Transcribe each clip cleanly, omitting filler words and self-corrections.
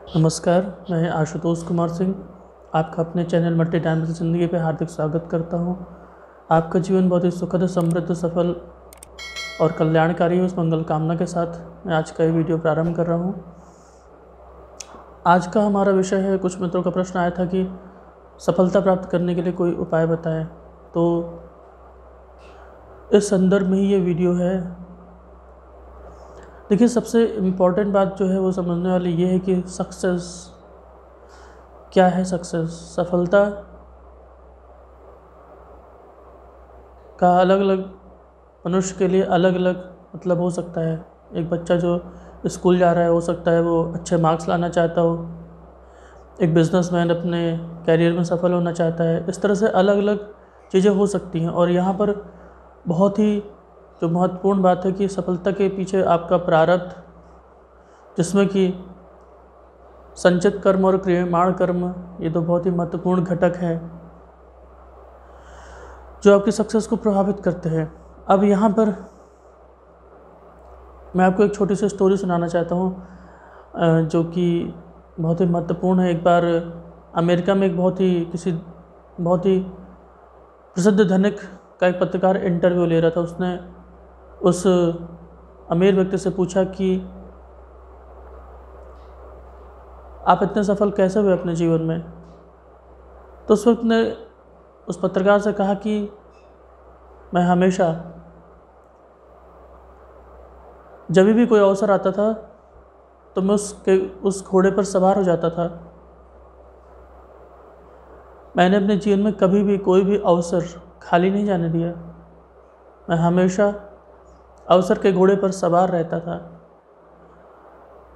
नमस्कार, मैं आशुतोष कुमार सिंह आपका अपने चैनल मल्टी डायमेंशन ज़िंदगी पे हार्दिक स्वागत करता हूं। आपका जीवन बहुत ही सुखद, समृद्ध, सफल और कल्याणकारी हो, इस मंगल कामना के साथ मैं आज का ये वीडियो प्रारंभ कर रहा हूं। आज का हमारा विषय है, कुछ मित्रों का प्रश्न आया था कि सफलता प्राप्त करने के लिए कोई उपाय बताएं। तो इस संदर्भ में ही ये वीडियो है। देखिए, सबसे इम्पॉर्टेंट बात जो है वो समझने वाली ये है कि सक्सेस क्या है। सफलता का अलग अलग मनुष्य के लिए अलग अलग मतलब हो सकता है। एक बच्चा जो स्कूल जा रहा है, हो सकता है वो अच्छे मार्क्स लाना चाहता हो। एक बिजनेसमैन अपने कैरियर में सफल होना चाहता है। इस तरह से अलग अलग चीज़ें हो सकती हैं। और यहाँ पर बहुत ही जो महत्वपूर्ण बात है कि सफलता के पीछे आपका प्रारब्ध, जिसमें कि संचित कर्म और क्रियमाण कर्म, ये तो बहुत ही महत्वपूर्ण घटक है जो आपकी सक्सेस को प्रभावित करते हैं। अब यहाँ पर मैं आपको एक छोटी सी स्टोरी सुनाना चाहता हूँ जो कि बहुत ही महत्वपूर्ण है। एक बार अमेरिका में एक बहुत ही प्रसिद्ध धनिक का एक पत्रकार इंटरव्यू ले रहा था। उसने उस अमीर व्यक्ति से पूछा कि आप इतने सफल कैसे हुए अपने जीवन में। तो उस वक्त ने उस पत्रकार से कहा कि मैं हमेशा जब भी कोई अवसर आता था तो मैं उस घोड़े पर सवार हो जाता था। मैंने अपने जीवन में कभी भी कोई भी अवसर खाली नहीं जाने दिया। मैं हमेशा अवसर के घोड़े पर सवार रहता था।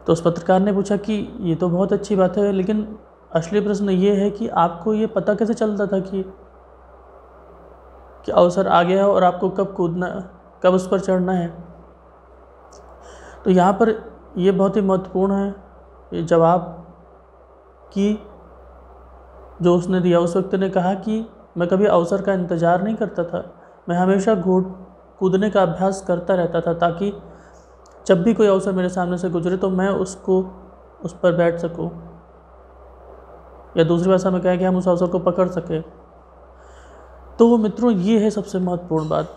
तो उस पत्रकार ने पूछा कि ये तो बहुत अच्छी बात है, लेकिन असली प्रश्न ये है कि आपको ये पता कैसे चलता था कि अवसर आ गया और आपको कब कूदना, कब उस पर चढ़ना है। तो यहाँ पर ये बहुत ही महत्वपूर्ण है ये जवाब कि जो उसने दिया। उस व्यक्ति ने कहा कि मैं कभी अवसर का इंतज़ार नहीं करता था, मैं हमेशा कूदने का अभ्यास करता रहता था, ताकि जब भी कोई अवसर मेरे सामने से गुजरे तो मैं उस पर बैठ सकूं, या दूसरी भाषा में कहें कि हम उस अवसर को पकड़ सकें। तो मित्रों, ये है सबसे महत्वपूर्ण बात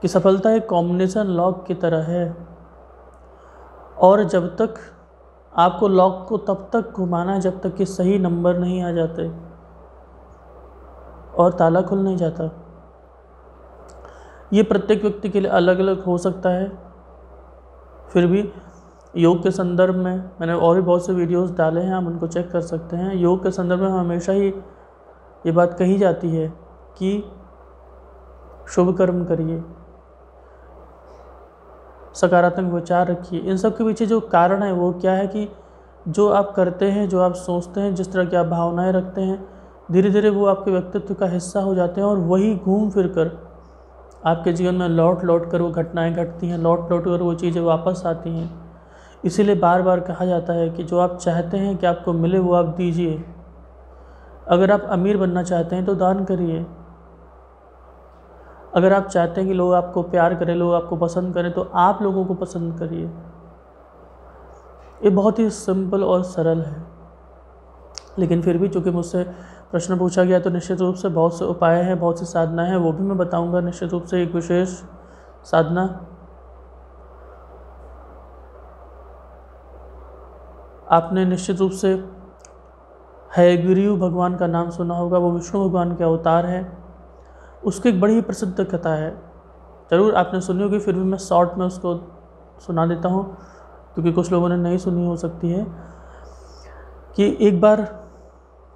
कि सफलता एक कॉम्बिनेशन लॉक की तरह है, और जब तक आपको लॉक को तब तक घुमाना है जब तक कि सही नंबर नहीं आ जाते और ताला खुल नहीं जाता। ये प्रत्येक व्यक्ति के लिए अलग अलग हो सकता है। फिर भी योग के संदर्भ में मैंने और भी बहुत से वीडियोस डाले हैं, आप उनको चेक कर सकते हैं। योग के संदर्भ में हमेशा ही ये बात कही जाती है कि शुभ कर्म करिए, सकारात्मक विचार रखिए। इन सब के पीछे जो कारण है वो क्या है कि जो आप करते हैं, जो आप सोचते हैं, जिस तरह की आप भावनाएं रखते हैं, धीरे धीरे वो आपके व्यक्तित्व का हिस्सा हो जाते हैं, और वही घूम फिर कर आपके जीवन में लौट लौट कर वो घटनाएं घटती हैं, लौट लौट कर वो चीज़ें वापस आती हैं। इसीलिए बार बार कहा जाता है कि जो आप चाहते हैं कि आपको मिले वो आप दीजिए। अगर आप अमीर बनना चाहते हैं तो दान करिए। अगर आप चाहते हैं कि लोग आपको प्यार करें, लोग आपको पसंद करें, तो आप लोगों को पसंद करिए। ये बहुत ही सिंपल और सरल है, लेकिन फिर भी चूँकि मुझसे प्रश्न पूछा गया तो निश्चित रूप से बहुत से उपाय हैं, बहुत सी साधना है, वो भी मैं बताऊंगा। निश्चित रूप से एक विशेष साधना आपने निश्चित रूप से हयग्रीव भगवान का नाम सुना होगा। वो विष्णु भगवान के अवतार है। उसकी एक बड़ी ही प्रसिद्ध कथा है, ज़रूर आपने सुनी होगी, फिर भी मैं शॉर्ट में उसको सुना देता हूँ क्योंकि कुछ लोगों ने नहीं सुनी हो सकती है। कि एक बार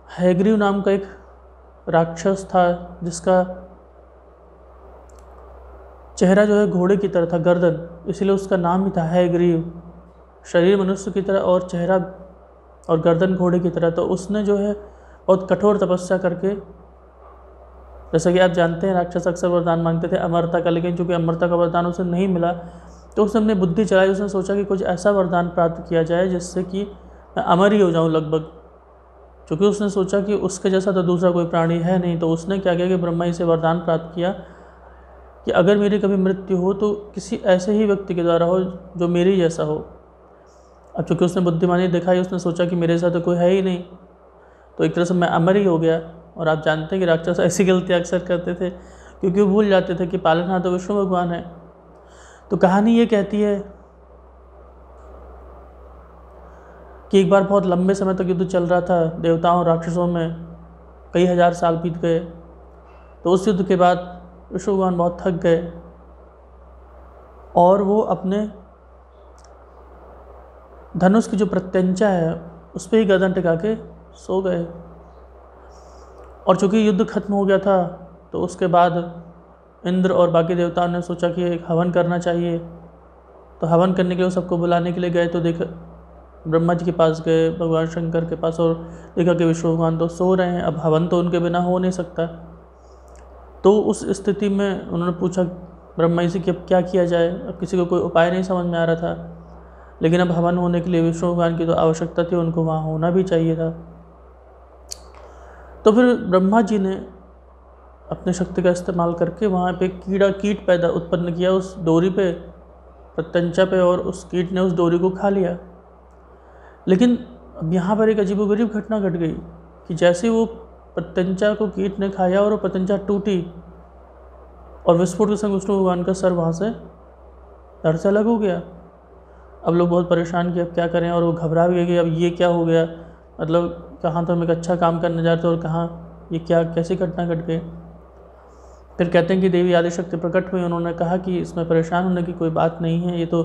हयग्रीव नाम का एक राक्षस था, जिसका चेहरा जो है घोड़े की तरह था, गर्दन, इसलिए उसका नाम ही था हयग्रीव। शरीर मनुष्य की तरह और चेहरा और गर्दन घोड़े की तरह। तो उसने जो है बहुत कठोर तपस्या करके, जैसा कि आप जानते हैं राक्षस अक्सर वरदान मांगते थे अमरता का, लेकिन चूंकि अमरता का वरदान उसे नहीं मिला तो उसने अपनी बुद्धि चलाई। उसने सोचा कि कुछ ऐसा वरदान प्राप्त किया जाए जिससे कि मैं अमर ही हो जाऊँ लगभग। क्योंकि उसने सोचा कि उसके जैसा तो दूसरा कोई प्राणी है नहीं। तो उसने क्या किया कि ब्रह्मा जी से वरदान प्राप्त किया कि अगर मेरी कभी मृत्यु हो तो किसी ऐसे ही व्यक्ति के द्वारा हो जो मेरे जैसा हो। अब चूँकि उसने बुद्धिमानी दिखाई, उसने सोचा कि मेरे साथ तो कोई है ही नहीं, तो एक तरह से मैं अमर ही हो गया। और आप जानते हैं कि राक्षस ऐसी गलतियाँ अक्सर करते थे, क्योंकि वो भूल जाते थे कि पालनहार तो विष्णु भगवान है। तो कहानी ये कहती है कि एक बार बहुत लंबे समय तक युद्ध चल रहा था देवताओं और राक्षसों में, कई हजार साल बीत गए। तो उस युद्ध के बाद विष्णु भगवान बहुत थक गए और वो अपने धनुष की जो प्रत्यंचा है उस पर ही गर्दन टिका के सो गए। और चूँकि युद्ध खत्म हो गया था, तो उसके बाद इंद्र और बाकी देवताओं ने सोचा कि एक हवन करना चाहिए। तो हवन करने के लिए सबको बुलाने के लिए गए, तो देखा ब्रह्मा जी के पास गए, भगवान शंकर के पास, और देखा कि विष्णु भगवान तो सो रहे हैं। अब हवन तो उनके बिना हो नहीं सकता। तो उस स्थिति में उन्होंने पूछा ब्रह्मा जी से कि अब क्या किया जाए। अब किसी को कोई उपाय नहीं समझ में आ रहा था, लेकिन अब हवन होने के लिए विष्णु भगवान की तो आवश्यकता थी, उनको वहाँ होना भी चाहिए था। तो फिर ब्रह्मा जी ने अपने शक्ति का इस्तेमाल करके वहाँ पे कीट पैदा उत्पन्न किया उस डोरी पे, प्रत्यंचा पे, और उस कीट ने उस डोरी को खा लिया। लेकिन अब यहाँ पर एक अजीबोगरीब घटना घट गई कि जैसे वो प्रत्यंचा को कीट ने खाया और वो प्रत्यंचा टूटी और विस्फोट के संग विष्णु भगवान का सर वहाँ से धड़ से अलग हो गया। अब लोग बहुत परेशान कि अब क्या करें, और वो घबरा भी गए कि अब ये क्या हो गया, मतलब कहाँ तो हम एक अच्छा काम करने जा रहे थे और कहाँ ये क्या कैसी घटना घट गई। फिर कहते हैं कि देवी आदिशक्ति प्रकट हुई, उन्होंने कहा कि इसमें परेशान होने की कोई बात नहीं है, ये तो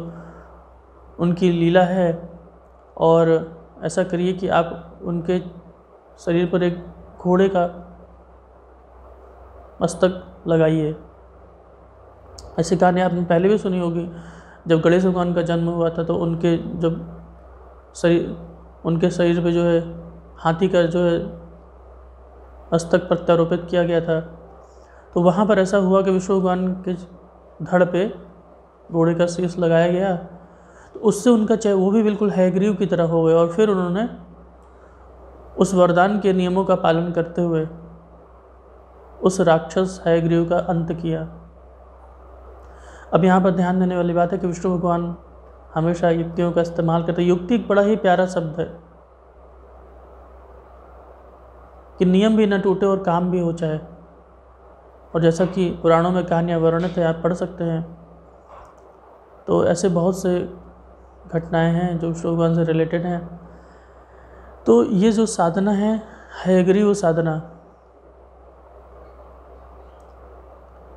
उनकी लीला है, और ऐसा करिए कि आप उनके शरीर पर एक घोड़े का मस्तक लगाइए। ऐसी कहानी आपने पहले भी सुनी होगी। जब गणेश भगवान का जन्म हुआ था तो उनके शरीर पे जो है हाथी का जो है मस्तक प्रत्यारोपित किया गया था। तो वहाँ पर ऐसा हुआ कि विष्णु भगवान के धड़ पे घोड़े का शीश लगाया गया, तो उससे उनका चेहरा वो भी बिल्कुल हयग्रीव की तरह हो गए। और फिर उन्होंने उस वरदान के नियमों का पालन करते हुए उस राक्षस हयग्रीव का अंत किया। अब यहाँ पर ध्यान देने वाली बात है कि विष्णु भगवान हमेशा युक्तियों का इस्तेमाल करते हैं। युक्ति एक बड़ा ही प्यारा शब्द है कि नियम भी न टूटे और काम भी हो जाए। और जैसा कि पुराणों में कहानियाँ वर्णित है, आप पढ़ सकते हैं, तो ऐसे बहुत से घटनाएं हैं जो विष्णु भगवान से रिलेटेड हैं। तो ये जो साधना है हयग्रीव साधना,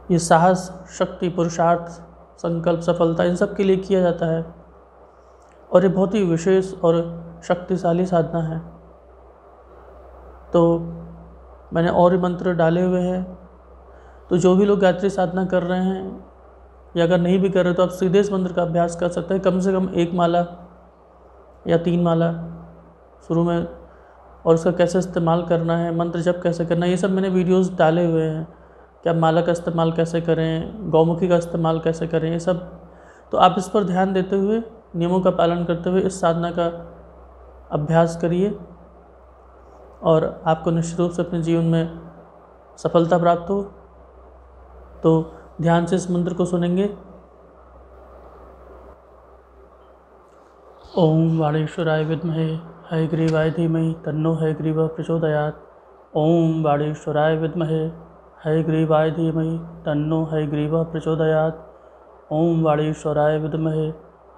ये साहस, शक्ति, पुरुषार्थ, संकल्प, सफलता, इन सब के लिए किया जाता है। और ये बहुत ही विशेष और शक्तिशाली साधना है। तो मैंने और भी मंत्र डाले हुए हैं, तो जो भी लोग गायत्री साधना कर रहे हैं या अगर नहीं भी कर रहे तो आप सीधे इस मंत्र का अभ्यास कर सकते हैं। कम से कम 1 माला या 3 माला शुरू में, और उसका कैसे इस्तेमाल करना है, मंत्र जप कैसे करना है, ये सब मैंने वीडियोस डाले हुए हैं कि आप माला का इस्तेमाल कैसे करें, गौमुखी का इस्तेमाल कैसे करें, ये सब। तो आप इस पर ध्यान देते हुए, नियमों का पालन करते हुए इस साधना का अभ्यास करिए और आपको निश्चित रूप से अपने जीवन में सफलता प्राप्त हो। तो ध्यान से इस मंत्र को सुनेंगे। ओम बाणेश्वराय विद्महे हयग्रीवाय धीमहि तन्नो हयग्रीवः प्रचोदयात्। ओम बाणेश्वराय विद्महे हयग्रीवाय धीमहि तन्नो हयग्रीवः प्रचोदयात्। ओम बाणेश्वराय विद्महे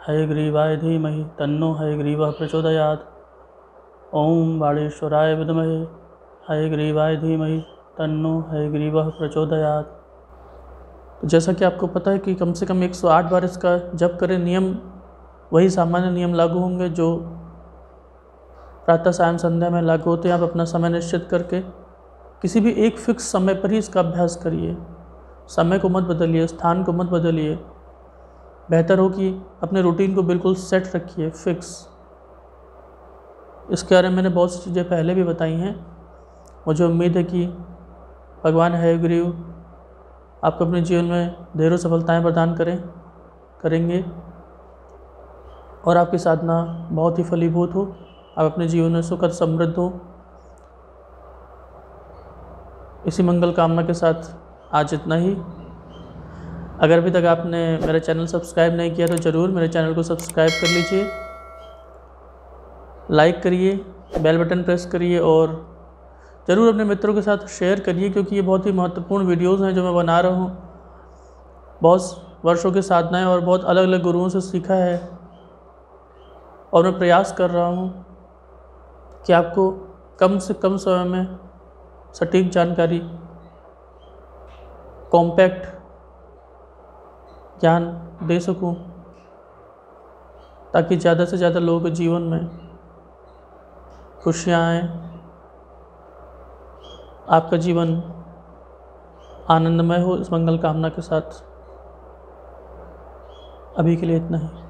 हयग्रीवाय धीमहि तन्नो हयग्रीवः प्रचोदयात्। ओम बाणेश्वराय विद्महे हयग्रीवाय धीमहि तन्नो हयग्रीवः प्रचोदयात्। तो जैसा कि आपको पता है कि कम से कम 108 बार इसका जप करें। नियम वही सामान्य नियम लागू होंगे जो प्रातः सायं संध्या में लागू होते हैं। आप अपना समय निश्चित करके किसी भी एक फिक्स समय पर ही इसका अभ्यास करिए। समय को मत बदलिए, स्थान को मत बदलिए। बेहतर हो कि अपने रूटीन को बिल्कुल सेट रखिए, फिक्स। इसके बारे में मैंने बहुत सी चीज़ें पहले भी बताई हैं। मुझे उम्मीद है कि भगवान हयग्रीव आपको अपने जीवन में ढेरों सफलताएं प्रदान करेंगे और आपकी साधना बहुत ही फलीभूत हो। आप अपने जीवन में सुखद समृद्ध हो। इसी मंगल कामना के साथ आज इतना ही। अगर अभी तक आपने मेरा चैनल सब्सक्राइब नहीं किया तो ज़रूर मेरे चैनल को सब्सक्राइब कर लीजिए लाइक करिए, बेल बटन प्रेस करिए और ज़रूर अपने मित्रों के साथ शेयर करिए, क्योंकि ये बहुत ही महत्वपूर्ण वीडियोज़ हैं जो मैं बना रहा हूँ। बहुत वर्षों की साधनाएं और बहुत अलग अलग गुरुओं से सीखा है और मैं प्रयास कर रहा हूँ कि आपको कम से कम समय में सटीक जानकारी, कॉम्पैक्ट ज्ञान दे सकूं, ताकि ज़्यादा से ज़्यादा लोगों के जीवन में खुशियाँ आएँ, आपका जीवन आनंदमय हो। इस मंगल कामना के साथ अभी के लिए इतना ही।